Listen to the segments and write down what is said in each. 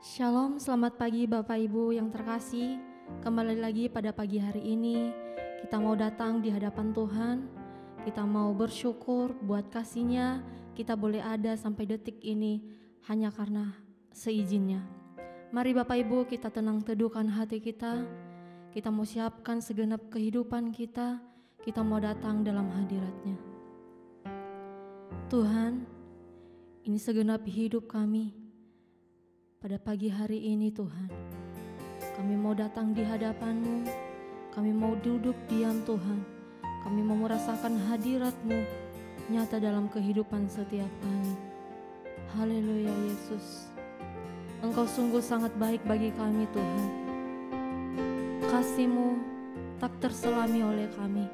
Shalom, selamat pagi Bapak Ibu yang terkasih. Kembali lagi pada pagi hari ini, kita mau datang di hadapan Tuhan. Kita mau bersyukur buat kasih-Nya, kita boleh ada sampai detik ini hanya karena seizinnya. Mari Bapak Ibu kita tenang teduhkan hati kita. Kita mau siapkan segenap kehidupan kita. Kita mau datang dalam hadirat-Nya. Tuhan, ini segenap hidup kami. Pada pagi hari ini Tuhan, kami mau datang di hadapan-Mu, kami mau duduk diam Tuhan, kami mau merasakan hadirat-Mu nyata dalam kehidupan setiap kami. Haleluya Yesus, Engkau sungguh sangat baik bagi kami Tuhan. Kasih-Mu tak terselami oleh kami.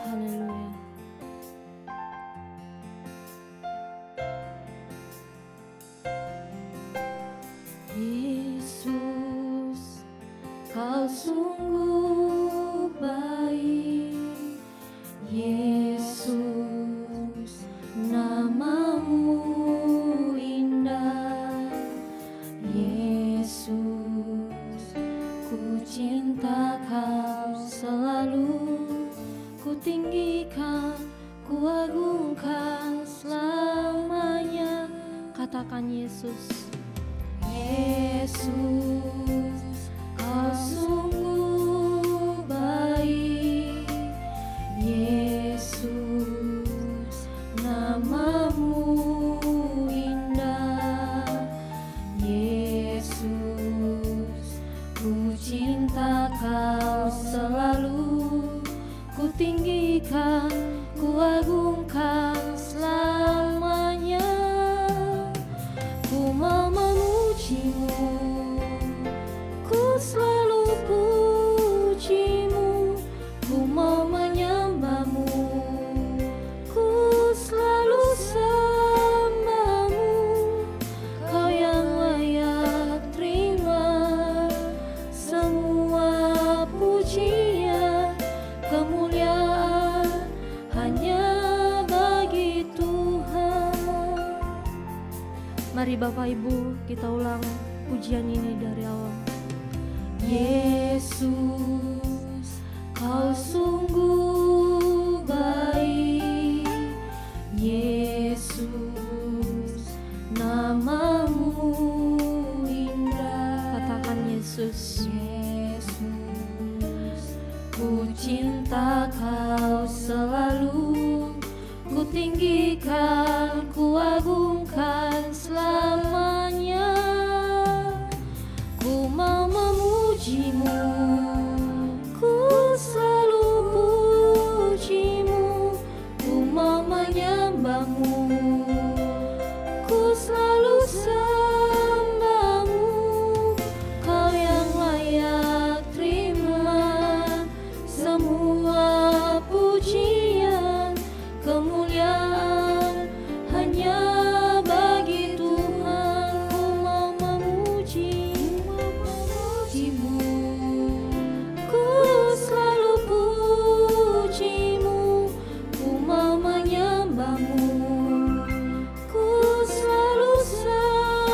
Haleluya. Yesus, Kau sungguh baik. Yesus, nama-Mu indah. Yesus, ku cinta Kau selalu, ku tinggikan, ku agungkan selamanya. Katakan Yesus. Yesus, Kau sungguh baik. Yesus, nama-Mu indah. Yesus, ku cinta Kau selalu, ku tinggikan, ku agungkan selamanya. Ku mau memuji-Mu, ku selalu puji-Mu, ku mau menyembah-Mu, ku selalu sembah-Mu. Kau yang layak terima semua pujian, kemuliaan hanya bagi Tuhan. Mari Bapak Ibu kita ulang pujian ini dari awal. Yesus, Kau sungguh baik. Yesus, nama-Mu indah. Katakan Yesus. Yesus, ku cinta Kau selalu, ku tinggikan, ku agungkan selamanya. Ku mau memuji-Mu, ku selalu puji-Mu, ku mau menyembah-Mu, ku selalu sembah-Mu. Kau yang layak terima semua pujian, kemuliaan hanya bagi Tuhan. Ku mau memuji-Mu, ku selalu puji-Mu, ku mau menyembah-Mu, ku selalu sembah-Mu.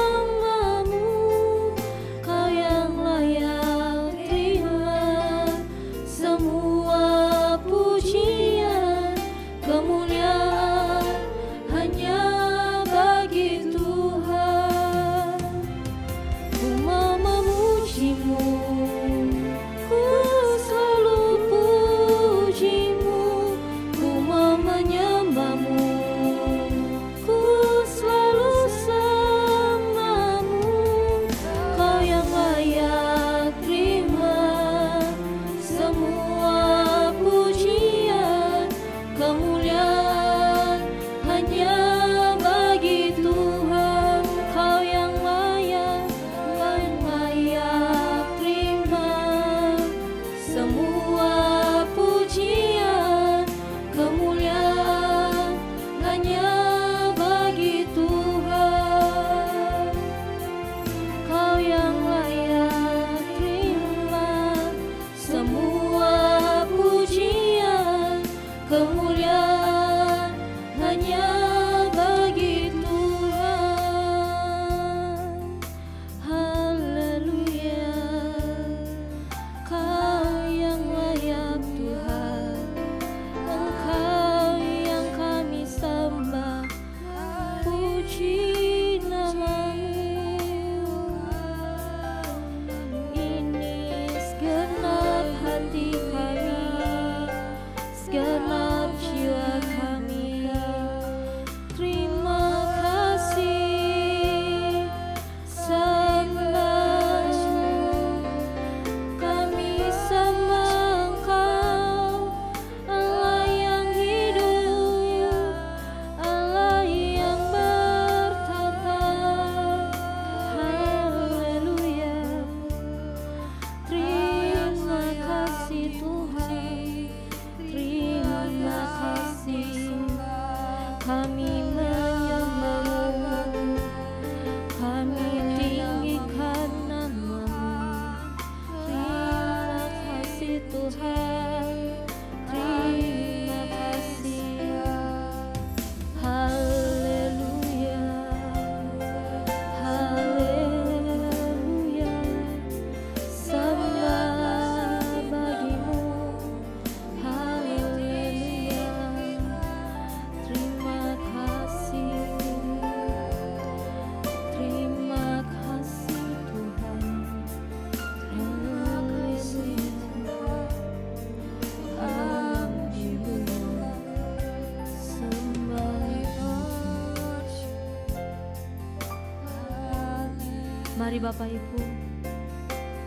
Mari Bapak Ibu,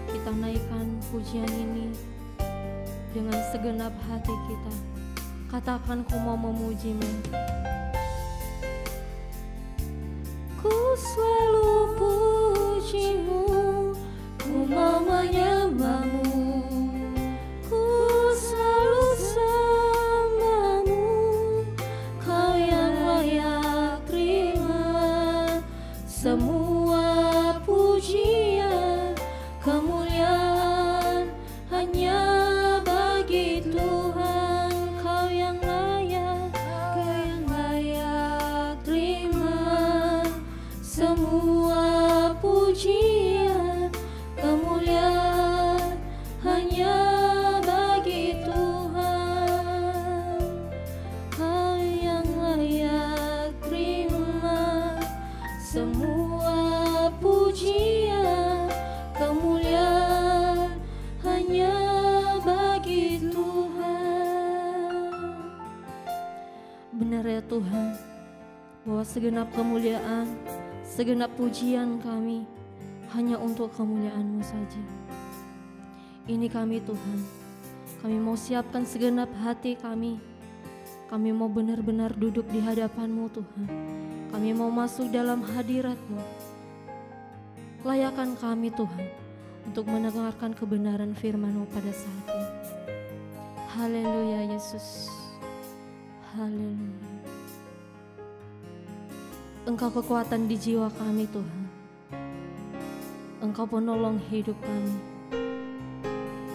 kita naikkan pujian ini dengan segenap hati kita. Katakan, ku mau memuji-Mu. Ku selalu puji-Mu, ku mau menyembah-Mu, ku selalu sembah-Mu. Kau yang layak terima semua pujian, kemuliaan hanya bagi Tuhan. Kau yang layak terima semua pujian, kemuliaan hanya bagi Tuhan. Kau yang layak terima semua pujian, kemuliaan hanya bagi Tuhan. Benar ya Tuhan, bahwa segenap kemuliaan, segenap pujian kami hanya untuk kemuliaan-Mu saja. Ini kami Tuhan, kami mau siapkan segenap hati kami. Kami mau benar-benar duduk di hadapan-Mu Tuhan. Kami mau masuk dalam hadirat-Mu. Layakan kami Tuhan untuk mendengarkan kebenaran firman-Mu pada saat ini. Haleluya Yesus. Haleluya. Engkau kekuatan di jiwa kami Tuhan. Engkau penolong hidup kami.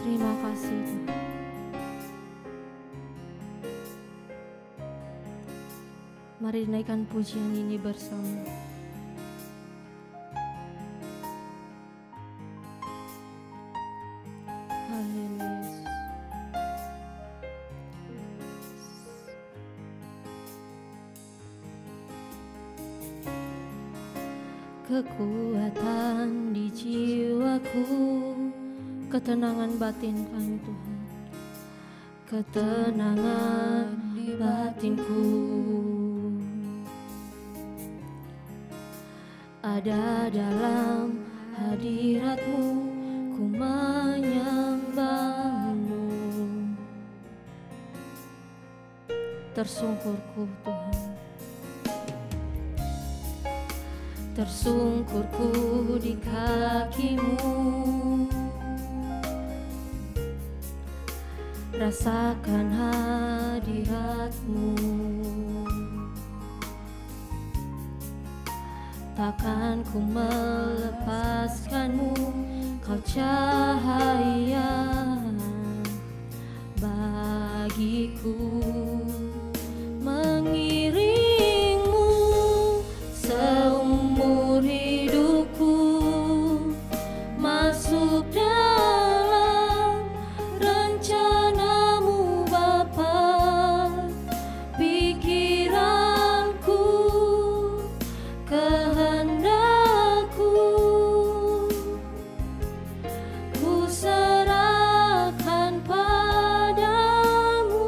Terima kasih Tuhan. Mari naikkan pujian ini bersama. Haleluya. Kekuatan di jiwaku, ketenangan batin kami Tuhan. Ketenangan di batinku ada dalam hadirat-Mu, ku menyembah-Mu. Tersungkurku Tuhan, tersungkurku di kaki-Mu. Rasakan hadirat-Mu, takkan ku melepaskan-Mu. Kau cahaya bagiku, mengiring-Mu seumur hidupku, masuk dalam rencana-Mu Bapa. Pikiranku, kehendakku, ku serahkan padamu.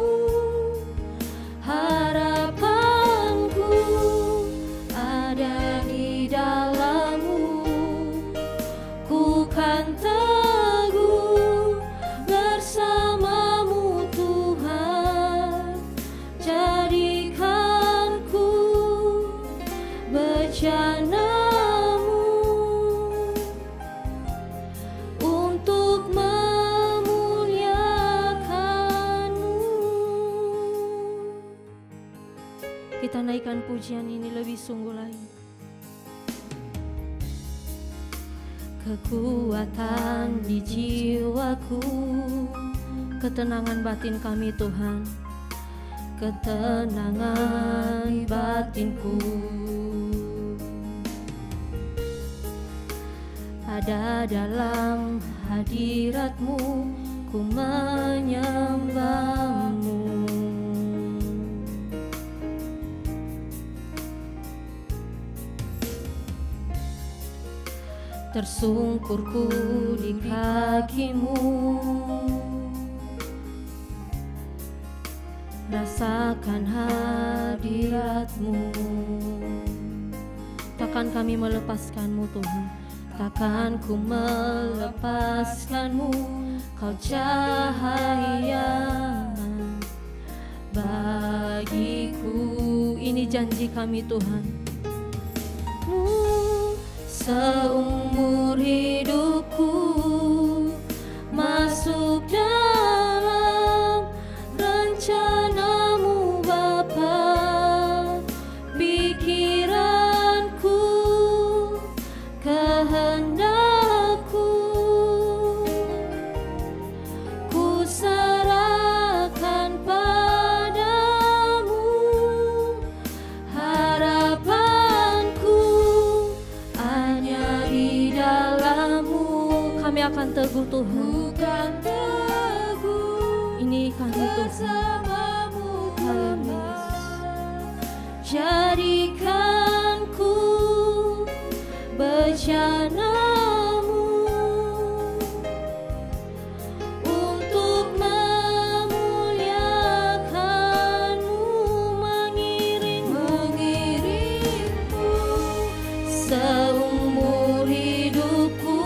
Harapanku ada di dalam-Mu, ku kan teguh bersama-Mu Tuhan. Jadikanku bejana-Mu untuk memuliakan-Mu. Kita naikkan pujian ini lebih sungguh lagi. Kekuatan di jiwaku, ketenangan batin kami Tuhan. Ketenangan batinku ada dalam hadirat-Mu, ku menyembah-Mu. Tersungkurku di kaki-Mu, rasakan hadirat-Mu. Takkan kami melepaskan-Mu Tuhan, takkan ku melepaskanmu, kau cahaya bagiku. Ini janji kami Tuhan. Seumur hidupku masuk dalam rencanamu Bapa, pikiranku, kehendakku, ku serahkan padamu, harapanku hanya di dalam-Mu. Kami akan teguh Tuhan, bukan teguh, ini kami bersamamu Bapa. Jadikan ku bejana-Mu untuk memuliakan-Mu, mengiring-Mu seumur hidupku,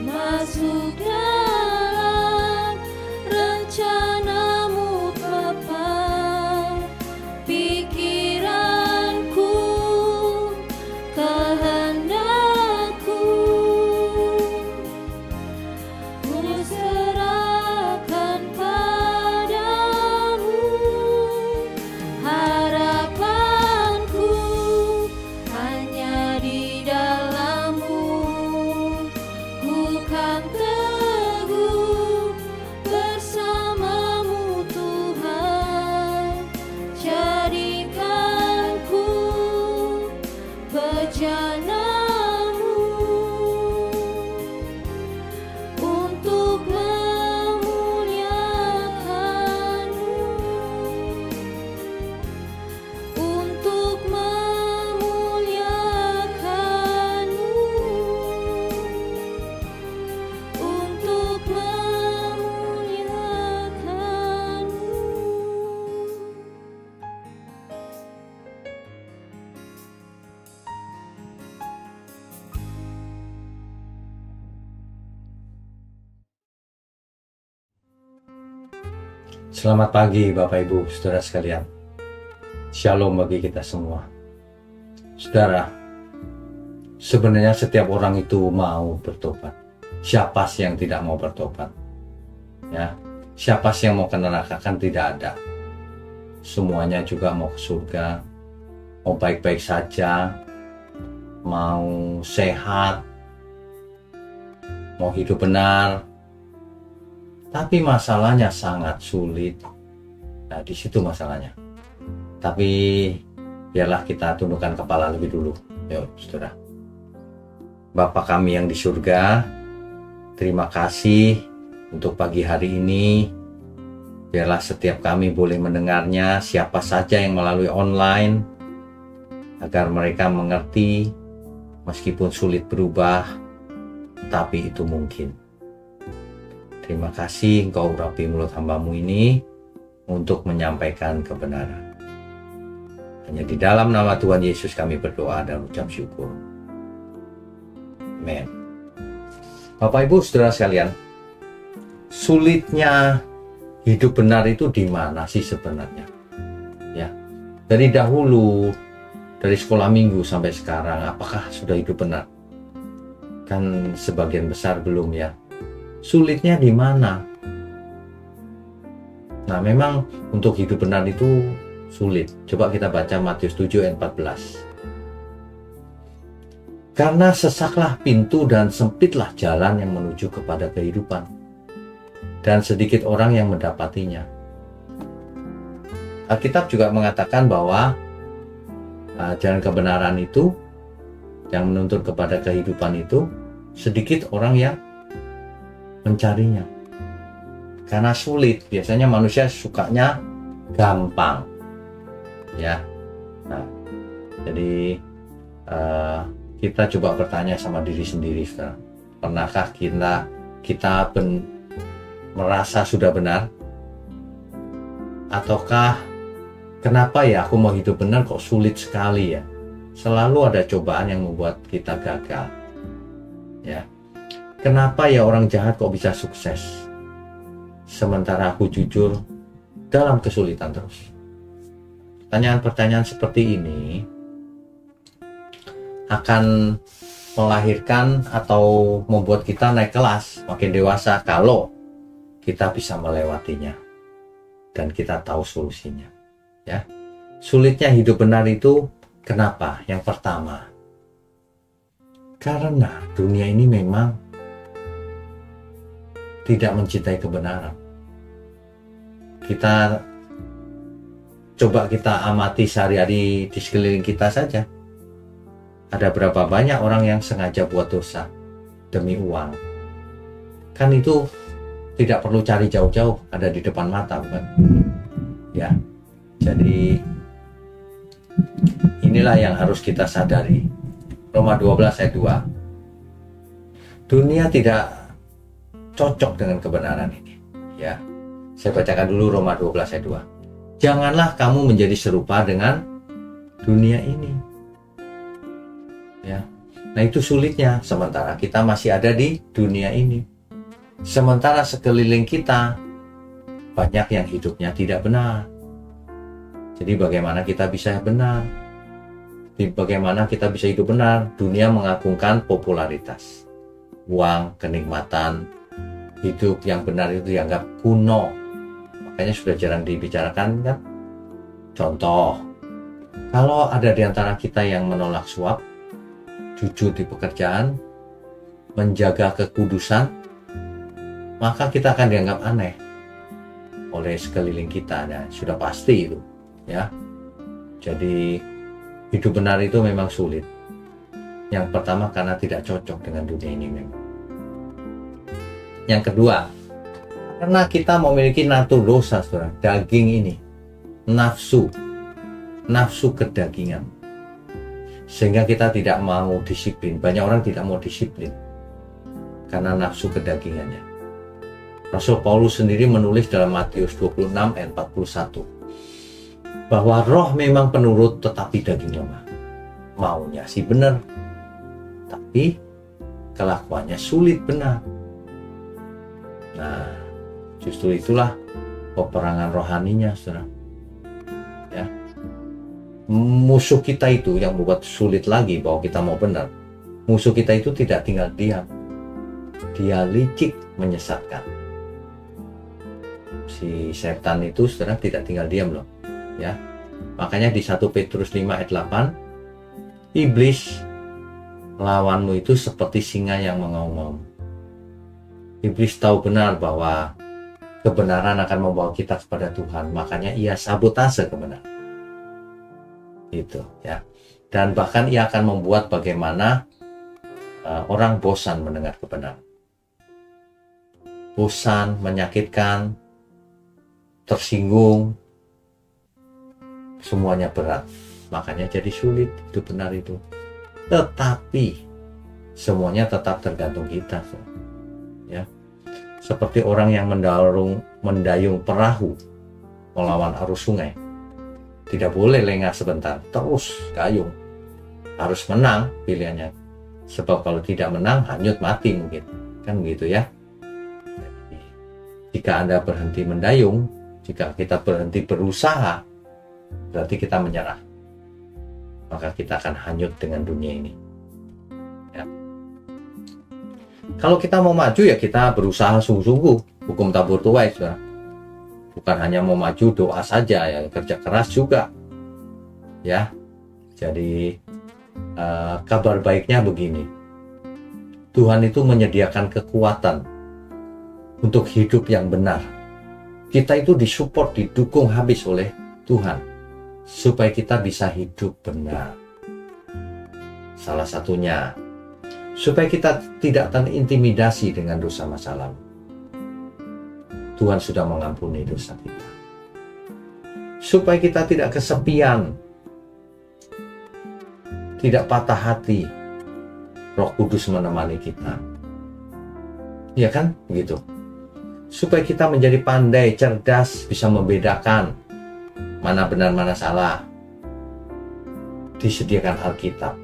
masuk dalam rencana-Mu Bapa, pikiranku, kehendakku, ku serahkan padamu, harapanku hanya di dalam-Mu, ku kan teguh bersama-Mu Tuhan. Jadikan ku bejana-Mu untuk memuliakan-Mu, untuk memuliakan-Mu, untuk memuliakan-Mu. Selamat pagi Bapak Ibu, Saudara sekalian. Shalom bagi kita semua. Saudara, sebenarnya setiap orang itu mau bertobat. Siapa sih yang tidak mau bertobat? Ya, siapa sih yang mau ke neraka? Kan tidak ada. Semuanya juga mau ke surga, mau baik-baik saja, mau sehat, mau hidup benar. Tapi masalahnya sangat sulit. Nah, di situ masalahnya. Tapi biarlah kita tundukkan kepala lebih dulu. Yuk, saudara. Bapa kami yang di surga, terima kasih untuk pagi hari ini. Biarlah setiap kami boleh mendengarnya, siapa saja yang melalui online, agar mereka mengerti, meskipun sulit berubah, tapi itu mungkin. Terima kasih Engkau urapi mulut hamba-Mu ini untuk menyampaikan kebenaran. Hanya di dalam nama Tuhan Yesus kami berdoa dan ucap syukur. Amin. Bapak Ibu Saudara sekalian, sulitnya hidup benar itu di mana sih sebenarnya? Ya, dari dahulu, dari sekolah minggu sampai sekarang, apakah sudah hidup benar? Kan sebagian besar belum ya. Sulitnya di mana? Nah, memang untuk hidup benar itu sulit. Coba kita baca Matius 7 ayat 14. Karena sesaklah pintu dan sempitlah jalan yang menuju kepada kehidupan, dan sedikit orang yang mendapatinya. Alkitab juga mengatakan bahwa jalan kebenaran itu, yang menuntun kepada kehidupan itu, sedikit orang yang mencarinya. Karena sulit, biasanya manusia sukanya gampang. Ya. Nah, jadi kita coba bertanya sama diri sendiri, saudara. Pernahkah kita merasa sudah benar? Ataukah kenapa ya aku mau hidup benar kok sulit sekali ya? Selalu ada cobaan yang membuat kita gagal. Ya, kenapa ya orang jahat kok bisa sukses, sementara aku jujur dalam kesulitan terus? Pertanyaan-pertanyaan seperti ini akan melahirkan atau membuat kita naik kelas, makin dewasa kalau kita bisa melewatinya dan kita tahu solusinya. Ya, sulitnya hidup benar itu kenapa? Yang pertama, karena dunia ini memang tidak mencintai kebenaran. Coba kita amati sehari-hari di sekeliling kita saja. Ada berapa banyak orang yang sengaja buat dosa demi uang? Kan itu tidak perlu cari jauh-jauh, ada di depan mata, bukan? Ya, jadi inilah yang harus kita sadari. Roma 12 ayat 2. Dunia tidak cocok dengan kebenaran ini. Ya, saya bacakan dulu Roma 12 ayat 2. Janganlah kamu menjadi serupa dengan dunia ini. Ya. Nah, itu sulitnya sementara kita masih ada di dunia ini. Sementara sekeliling kita banyak yang hidupnya tidak benar. Jadi bagaimana kita bisa benar? Bagaimana kita bisa hidup benar? Dunia mengagungkan popularitas, uang, kenikmatan. Hidup yang benar itu dianggap kuno. Makanya sudah jarang dibicarakan, kan? Contoh, kalau ada di antara kita yang menolak suap, jujur di pekerjaan, menjaga kekudusan, maka kita akan dianggap aneh oleh sekeliling kita. Nah, sudah pasti itu, ya. Jadi hidup benar itu memang sulit. Yang pertama karena tidak cocok dengan dunia ini memang. Yang kedua, karena kita memiliki natur dosa, saudara, daging ini, nafsu kedagingan, sehingga kita tidak mau disiplin. Banyak orang tidak mau disiplin karena nafsu kedagingannya. Rasul Paulus sendiri menulis dalam Matius 26 ayat 41 bahwa roh memang penurut tetapi daging lemah. Maunya sih benar, tapi kelakuannya sulit benar. Nah, justru itulah peperangan rohaninya, saudara. Ya. Musuh kita itu yang membuat sulit lagi bahwa kita mau benar. Musuh kita itu tidak tinggal diam. Dia licik menyesatkan. Si setan itu, saudara, tidak tinggal diam loh. Ya. Makanya di 1 Petrus 5 ayat 8, iblis lawanmu itu seperti singa yang mengaum-ngaum. Iblis tahu benar bahwa kebenaran akan membawa kita kepada Tuhan, makanya ia sabotase kebenaran. Itu, ya. Dan bahkan ia akan membuat bagaimana orang bosan mendengar kebenaran. Bosan, menyakitkan, tersinggung, semuanya berat. Makanya jadi sulit hidup benar itu. Tetapi semuanya tetap tergantung kita, ya. Seperti orang yang mendayung perahu melawan arus sungai. Tidak boleh lengah sebentar, terus gayung. Harus menang pilihannya. Sebab kalau tidak menang, hanyut mati mungkin. Kan begitu, ya. Jadi, jika Anda berhenti mendayung, jika kita berhenti berusaha, berarti kita menyerah. Maka kita akan hanyut dengan dunia ini. Ya. Kalau kita mau maju, ya kita berusaha sungguh-sungguh. Hukum tabur tuai, saudara. Bukan hanya mau maju doa saja, ya, kerja keras juga. Ya. Jadi kabar baiknya begini. Tuhan itu menyediakan kekuatan untuk hidup yang benar. Kita itu disupport, didukung habis oleh Tuhan supaya kita bisa hidup benar. Salah satunya supaya kita tidak terintimidasi dengan dosa masa lalu. Tuhan sudah mengampuni dosa kita. Supaya kita tidak kesepian, tidak patah hati. Roh Kudus menemani kita. Ya kan? Begitu. Supaya kita menjadi pandai, cerdas, bisa membedakan mana benar, mana salah. Disediakan Alkitab.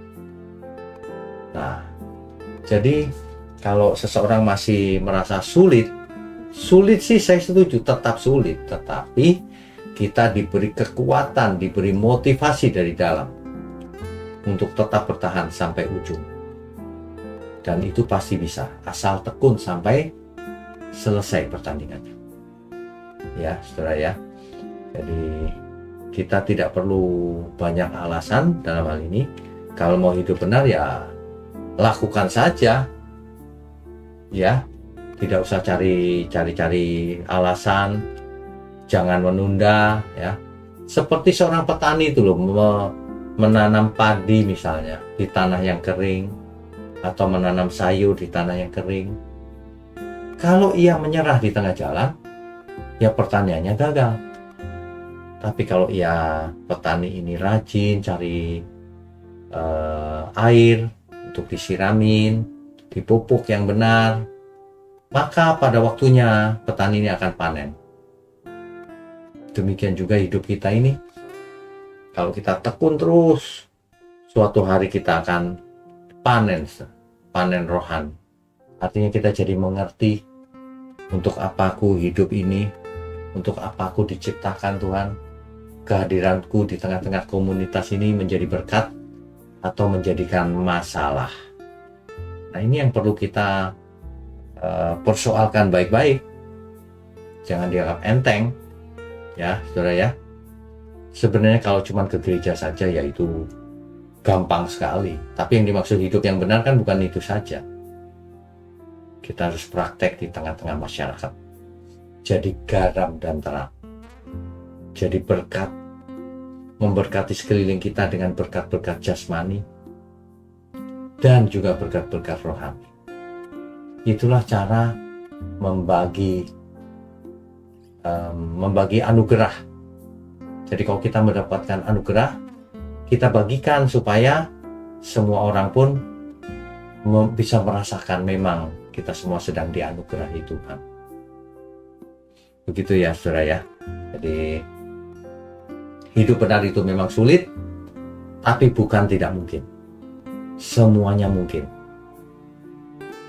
Nah, jadi Kalau seseorang masih merasa sulit sih saya setuju, tetap sulit, tetapi kita diberi kekuatan, diberi motivasi dari dalam untuk tetap bertahan sampai ujung. Dan itu pasti bisa, asal tekun sampai selesai pertandingannya. Ya, saudara ya. Jadi kita tidak perlu banyak alasan dalam hal ini. Kalau mau hidup benar ya lakukan saja. Ya, tidak usah cari alasan, jangan menunda ya. Seperti seorang petani itu loh, menanam padi misalnya di tanah yang kering atau menanam sayur di tanah yang kering. Kalau ia menyerah di tengah jalan, ya pertaniannya gagal. Tapi kalau ia petani ini rajin cari air untuk disiramin, dipupuk yang benar, maka pada waktunya petani ini akan panen. Demikian juga hidup kita ini. Kalau kita tekun terus, suatu hari kita akan panen rohani. Artinya kita jadi mengerti untuk apa aku hidup ini, untuk apa aku diciptakan Tuhan. Kehadiranku di tengah-tengah komunitas ini menjadi berkat atau menjadikan masalah. Nah, ini yang perlu kita persoalkan baik-baik. Jangan dianggap enteng. Ya, saudara ya. Sebenarnya kalau cuma ke gereja saja ya itu gampang sekali. Tapi yang dimaksud hidup yang benar kan bukan itu saja. Kita harus praktek di tengah-tengah masyarakat. Jadi garam dan terang. Jadi berkat. Memberkati sekeliling kita dengan berkat-berkat jasmani. Dan juga berkat-berkat rohani. Itulah cara membagi anugerah. Jadi kalau kita mendapatkan anugerah, kita bagikan supaya semua orang pun bisa merasakan memang kita semua sedang dianugerahi Tuhan. Begitu ya saudara ya. Jadi hidup benar itu memang sulit, tapi bukan tidak mungkin. Semuanya mungkin.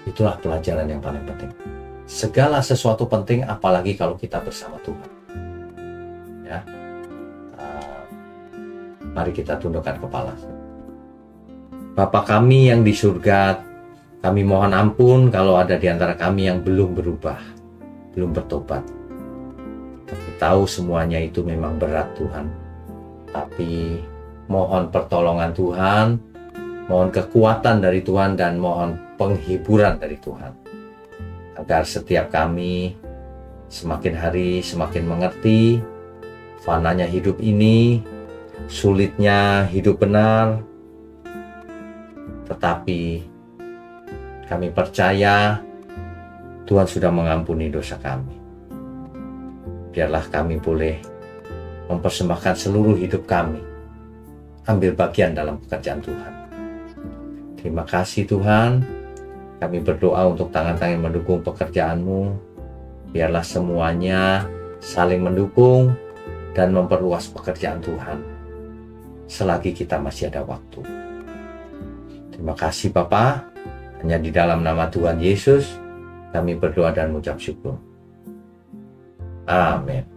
Itulah pelajaran yang paling penting. Segala sesuatu penting, apalagi kalau kita bersama Tuhan. Ya, mari kita tundukkan kepala. Bapa kami yang di surga, kami mohon ampun kalau ada di antara kami yang belum berubah, belum bertobat. Kami tahu semuanya itu memang berat Tuhan, tapi mohon pertolongan Tuhan, mohon kekuatan dari Tuhan, dan mohon penghiburan dari Tuhan. Agar setiap kami semakin hari semakin mengerti fananya hidup ini, sulitnya hidup benar. Tetapi kami percaya Tuhan sudah mengampuni dosa kami. Biarlah kami boleh mempersembahkan seluruh hidup kami, ambil bagian dalam pekerjaan Tuhan. Terima kasih Tuhan. Kami berdoa untuk tangan-tangan yang mendukung pekerjaan-Mu. Biarlah semuanya saling mendukung dan memperluas pekerjaan Tuhan selagi kita masih ada waktu. Terima kasih Bapa. Hanya di dalam nama Tuhan Yesus kami berdoa dan mengucap syukur. Amin.